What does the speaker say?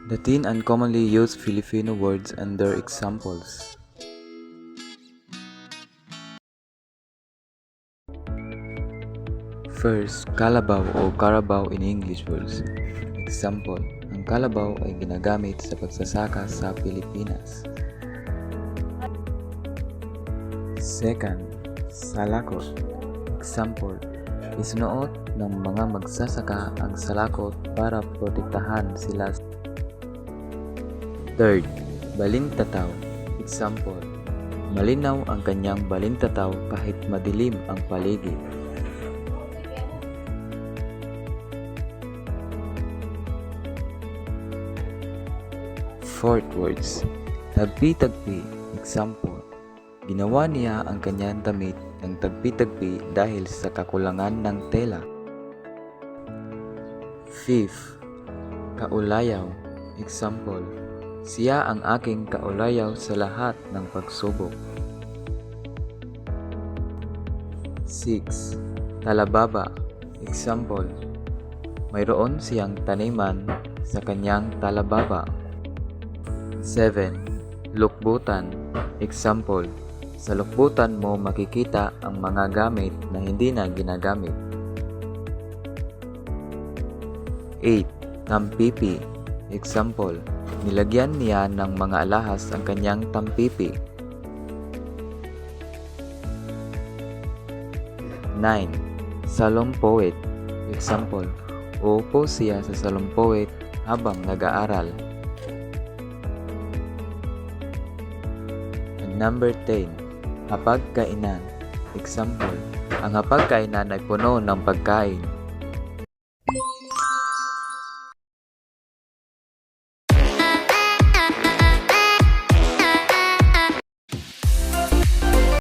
The 10 uncommonly used Filipino words and their examples. First, kalabaw o carabao in English words. Example, ang kalabaw ay ginagamit sa pagsasaka sa Pilipinas. Second, salakot. Example, isunuot ng mga magsasaka ang salakot para protektahan sila. Third, balintataw. Example, malinaw ang kanyang balintataw kahit madilim ang paligid. Fourth words, tagpi-tagpi. Example, ginawa niya ang kanyang damit ng tagpi-tagpi dahil sa kakulangan ng tela. Fifth, kaulayaw. Example, siya ang aking kaulayaw sa lahat ng pagsubok. 6. Talababa. Example, mayroon siyang taniman sa kanyang talababa. 7. Lukbutan. Example, sa lukbutan mo makikita ang mga gamit na hindi na ginagamit. 8. Tampipi. Example, nilagyan niya ng mga alahas ang kanyang tampipi. 9. Salumpuwit. Example, uupo siya sa salumpuwit habang nag-aaral. Number 10. Hapagkainan. Example, ang hapagkainan ay puno ng pagkain.